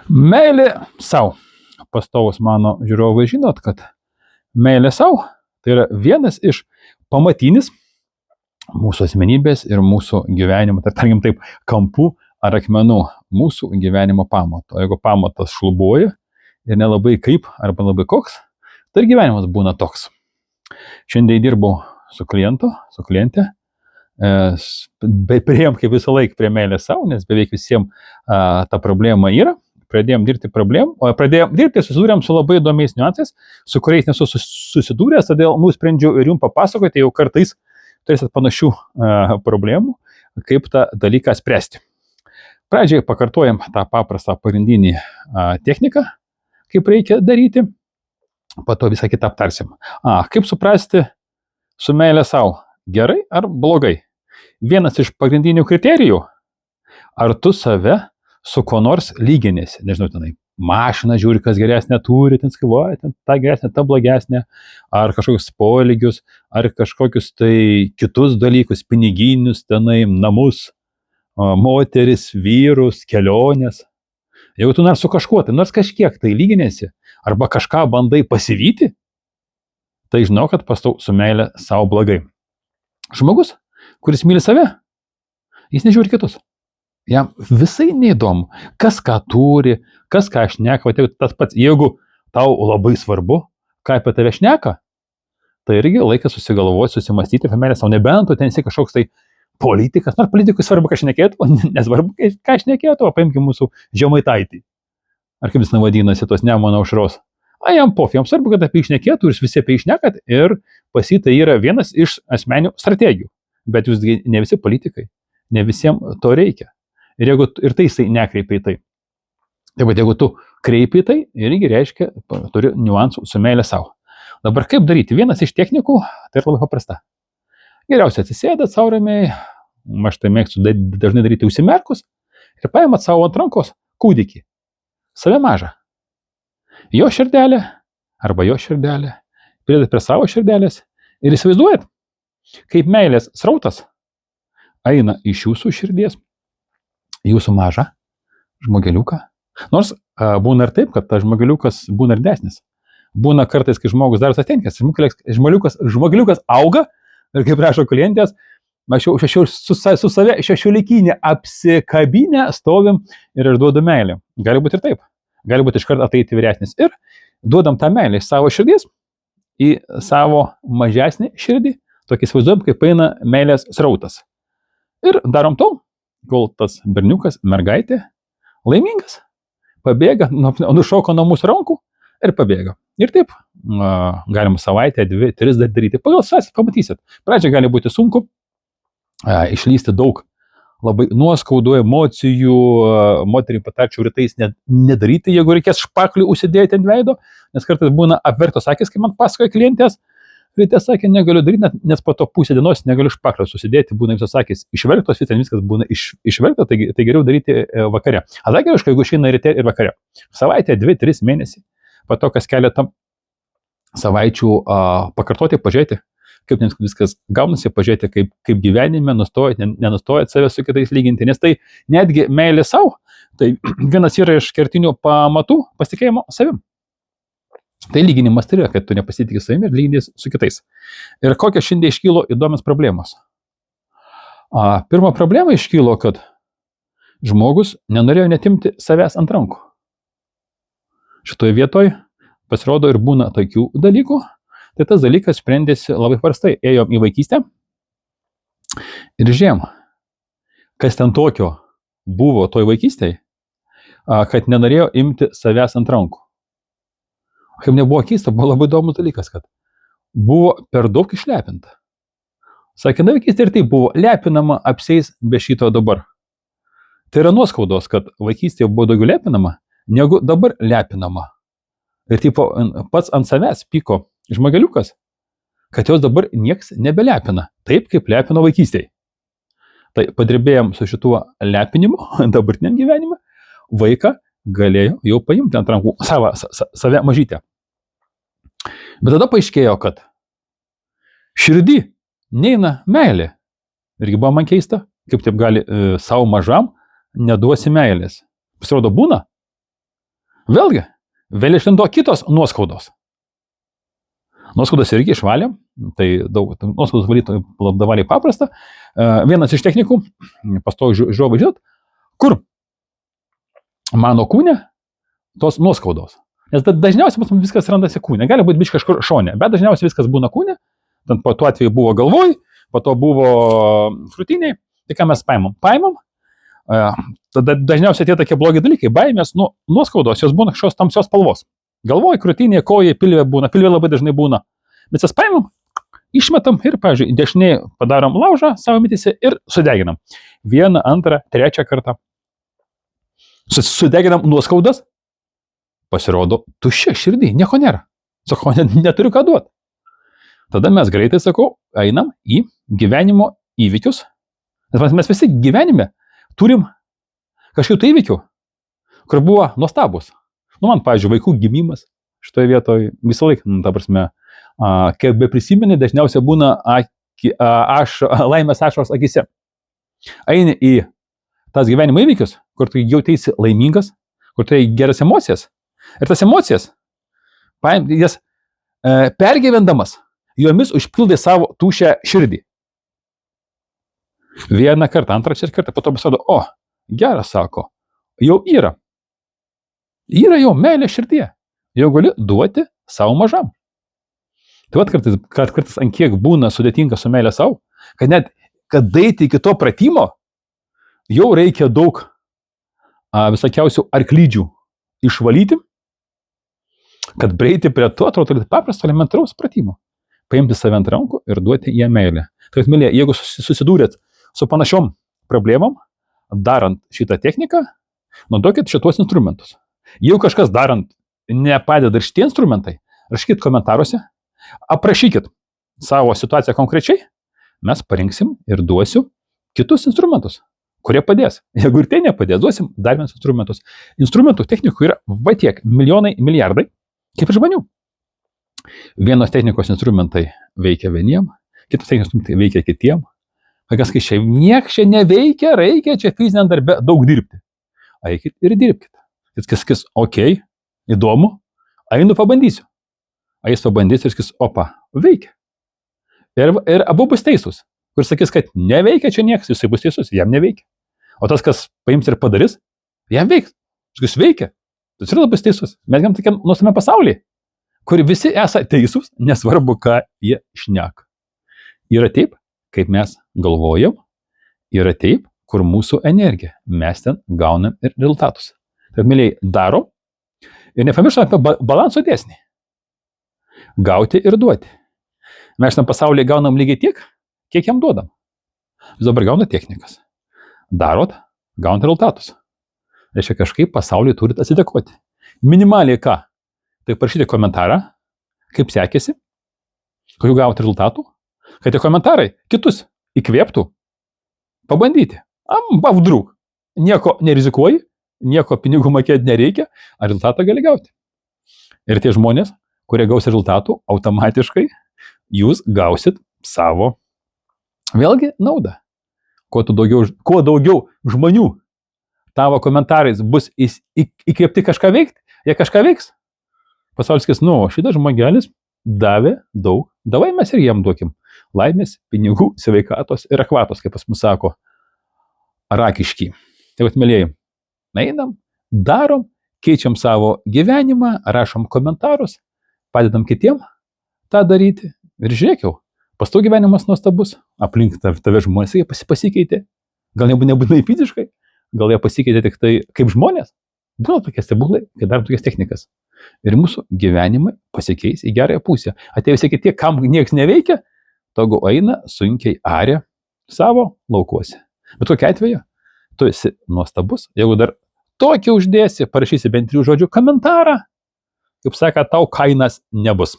Meilė sau. Pastovus mano žiūrovai žinot, kad meilė sau tai yra vienas iš pamatinis mūsų asmenybės ir mūsų gyvenimo, tai tarkim taip, kampų ar akmenų mūsų gyvenimo pamato. Jeigu pamatas šlubuoja ir nelabai kaip arba labai koks, tai ir gyvenimas būna toks. Šiandien dirbau su kliente, priėjom kaip visą laiką prie meilės sau, nes beveik visiems ta problema yra. Pradėjom dirbti, susidūrėm su labai įdomiais niuansais, su kuriais nesu susidūręs, todėl nusprendžiau ir jums papasakoti, jau kartais turėsit panašių problemų, kaip tą dalyką spręsti. Pradžiai pakartojam tą paprastą pagrindinį techniką, kaip reikia daryti, po to visą kitą aptarsim. Kaip suprasti su meilė sau, gerai ar blogai? Vienas iš pagrindinių kriterijų, ar tu save su kuo nors lyginėsi, nežinau, tenai mašiną žiūri, kas geresnė turi, ten skaičiuoja, ten ta geresnė, ta blogesnė, ar kažkokius poelgius, ar kažkokius tai kitus dalykus, piniginius, tenai namus, moteris, vyrus, keliones. Jeigu tu nors su kažkuo, tai nors kažkiek tai lyginėsi, arba kažką bandai pasivyti, tai žinau, kad pastau su meilė savo blogai. Žmogus, kuris myli save, jis nežiūri kitus. Jam visai neįdomu, kas ką turi, kas ką šneka, tas pats, jeigu tau labai svarbu, ką apie tave šneka, tai irgi laikas susigalvoti, susimastyti apie meilę savo, nebent tu ten esi kažkoks tai politikas, nors politikui svarbu, ką šnekėtų, nesvarbu, ką šnekėtų, paimkime mūsų Žemaitaitį, ar kaip jis vadinasi, tos Nemuno aušros. Jam jam svarbu, kad apie jį šnekėtų, ir visi apie jį šnekat, ir pas jį tai yra vienas iš asmeninių strategijų, bet jūs ne visi politikai, ne visiems to reikia. Ir tai jisai nekreipia į tai. Tai bet jeigu tu kreipi į tai, irgi reiškia, turi niuansų su meilė savo. Dabar kaip daryti? Vienas iš technikų, tai yra labai paprasta. Geriausia atsisėdat sau ramiai, aš tai mėgstu dažnai daryti užsimerkus, ir paimat savo ant rankos kūdikį, save mažą. Jo širdelė, arba jo širdelė, pridedat prie savo širdelės ir įsivaizduojat, kaip meilės srautas eina iš jūsų širdies, jūsų mažą žmogeliuką. Nors būna ir taip, kad tas žmogeliukas būna ir desnis. Būna kartais, kai žmogus daro sastenkės, žmogeliukas auga ir kaip rašo klientės, mes jau su save šešiolikinė apsikabinę stovim ir duodu meilę. Gali būti ir taip. Gali būti iškart ateiti vyresnis. Ir duodam tą meilę iš savo širdies į savo mažesnį širdį. Tokį įsivaizduojam, kaip eina meilės srautas. Ir darom to, kol tas berniukas, mergaitė, laimingas, pabėga, nušoka nuo mūsų rankų ir pabėga. Ir taip galim savaitę, 2, 3 daryti. Pagal savęs pamatysit. Pradžia gali būti sunku, išlysti daug labai nuoskaudų, emocijų, moteriai patarčiau rytais nedaryti, jeigu reikės špaklių užsidėti ant veido, nes kartais būna apvertos akis, kai man pasakoja klientės, ryte sakė, negaliu daryti, nes po to pusę dienos negaliu špaklio susidėti, būna visos akis išverktos, viskas būna išverkta, tai geriau daryti vakare. Sakė, jeigu išeina ryte ir vakare. Savaitę, 2, 3 mėnesį, po to kas keletą savaičių pakartoti, pažiūrėti, kaip viskas gaunasi, pažiūrėti, kaip gyvenime nenustojat save su kitais lyginti, nes tai netgi meilė savo, tai vienas yra iš kertinių pamatų pasitikėjimo savim. Tai lyginimas tai yra, kad tu nepasitikė savimi ir lyginies su kitais. Ir kokia šiandien iškylo įdomios problemos. Pirma problema iškylo, kad žmogus nenorėjo netimti savęs ant rankų. Šitoje vietoje pasirodo ir būna tokių dalykų. Tai tas dalykas sprendėsi labai paprastai. Ėjom į vaikystę ir žiūrėjom, kas ten tokio buvo toj vaikystėje, kad nenorėjo imti savęs ant rankų. Kaip nebuvo keista, buvo labai įdomus dalykas, kad buvo per daug išlepinta. Sakė, na vaikystė ir tai buvo lepinama apseis be šito dabar. Tai yra nuoskaudos, kad vaikystėje buvo daugiau lepinama, negu dabar lepinama. Ir tipo, pats ant savęs pyko žmogeliukas, kad jos dabar nieks nebelepina, taip kaip lepino vaikystėje. Tai padirbėjom su šituo lepinimu dabartiniam gyvenime, vaiką galėjo jau paimti ant rankų save mažytę. Bet tada paaiškėjo, kad širdį neina meilė. Irgi buvo man keista, kaip taip gali savo mažam neduosi meilės. Pasirodo būna, Vėlgi, vėl išlindo kitos nuoskaudos. Nuoskaudas irgi išvalėm, tai daug nuoskaudos valyti labdavaliai paprasta. Vienas iš technikų, pastovi žiūrovai žinot, kur mano kūne tos nuoskaudos. Nes dažniausiai viskas randasi kūne, gali būti biškai kažkur šone, bet dažniausiai viskas būna kūne, po tuo atveju buvo galvoj, po to buvo krūtiniai, tai ką mes paimam, tada dažniausiai tie tokie blogi dalykai, baimės, nuoskaudos, jos būna kažkokios tamsios spalvos. Galvoj, krūtinėje, kojai, pilvė būna, pilvė labai dažnai būna. Mes jas paimam, išmetam ir, pavyzdžiui, dešinėje padarom laužą savo mintyse ir sudeginam. 1, 2, 3 kartą. Sudeginam nuoskaudas, pasirodo, tuščia širdį, nieko nėra. Sakau, neturiu ką duoti. Tada mes greitai, sakau, einam į gyvenimo įvykius. Nes mes visi gyvenime turim kažkokių įvykių, kur buvo nuostabus. Man, pavyzdžiui, vaikų gimimas šitoje vietoje visą laiką, ta prasme, kai be prisiminė, dažniausiai būna laimės ašaros akise. Eini į tas gyvenimo įvykius, kur tu jautėsi laimingas, kur tu geras emocijas. Ir tas emocijas, jas pergyvendamas, jomis užpildai savo tuščią širdį. 1 kartą, 2 kartą, po to pasirodo, geras, sako, jau yra. Yra jau meilė širdyje. Jau gali duoti savo mažam. Tai kartais ant kiek būna sudėtinga su meilė savo, kad net, kad daeiti iki to pratimo, jau reikia daug visokiausių arklydžių išvalyti, kad prieiti prie to, atrodo, paprasto elementaraus pratimo. Paimti save ant rankų ir duoti ją meilę. Tai, mėlyje, jeigu susidūrėt su panašiom problemom, darant šitą techniką, naudokit šitos instrumentus. Jeigu kažkas darant nepadeda ir šitie instrumentai, rašykit komentaruose, aprašykit savo situaciją konkrečiai, mes parinksim ir duosiu kitus instrumentus, kurie padės. Jeigu ir tai nepadės, duosim dar vienus instrumentus. Instrumentų technikų yra va tiek, milijonai, milijardai, kaip ir žmonių. Vienos technikos instrumentai veikia vieniem, kitos technikos instrumentai veikia kitiem. Kas kai nieks čia neveikia, reikia čia fiziniam darbe daug dirbti. Eikit ir dirbkite. Jis okei, įdomu, einu pabandysiu. Jis pabandys ir sakys, veikia. Ir abu bus teisūs. Kur sakys, kad neveikia čia niekas, jisai bus teisus, jam neveikia. O tas, kas paims ir padarys, jam veiks. Sakys, veikia. Tas yra labai teisus. Mes gyvenam tokiam nuostabiam pasaulyje, kur visi esate teisūs, nesvarbu, ką jie šneka. Yra taip, kaip mes galvojam, yra taip, kur mūsų energija. Mes ten gaunam ir rezultatus. Tai, mėlyje, darom ir nepamirštam apie balanso dėsnį. Gauti ir duoti. Mes šitam pasaulyje gaunam lygiai tiek, kiek jam duodam. Jūs dabar gaunat technikas. Darot, gaunat rezultatus. Reiškia, kažkaip pasaulyje turit atsidėkoti. Minimaliai ką? Tai parašyti komentarą, kaip sekėsi, kokių gauti rezultatų, kad tie komentarai kitus įkvėptų pabandyti. Vdruk. Nieko nerizikuoji, nieko pinigų mokėti nereikia, a rezultatą gali gauti. Ir tie žmonės, kurie gaus rezultatų, automatiškai jūs gausit savo, vėlgi, naudą. Kuo daugiau žmonių tavo komentarais bus įkvėpti kažką veikti, jie kažką veiks. Pasaulis sakys, šitas žmogelis davė daug, davai mes ir jam duokim laimės, pinigų, sveikatos ir akvatos, kaip pas mus sako rakiški. Tai mėlyje, einam, darom, keičiam savo gyvenimą, rašom komentarus, padedam kitiem tą daryti ir žiūrėk jau, pas to gyvenimas nuostabus, aplink tave žmonės pasikeitė, gal nebūtinai fiziškai, gal jie pasikeitė tik tai kaip žmonės, būna tokie stebuklai, kai darom tokias technikas. Ir mūsų gyvenimai pasikeis į gerąją pusę. Atėjus iki tiek, kam nieks neveikia, togu eina sunkiai aria savo laukuose. Bet tokiu atveju, tu esi nuostabus, jeigu dar tokį uždėsi, parašysi bent 3 žodžių komentarą, kaip saka, tau kainas nebus.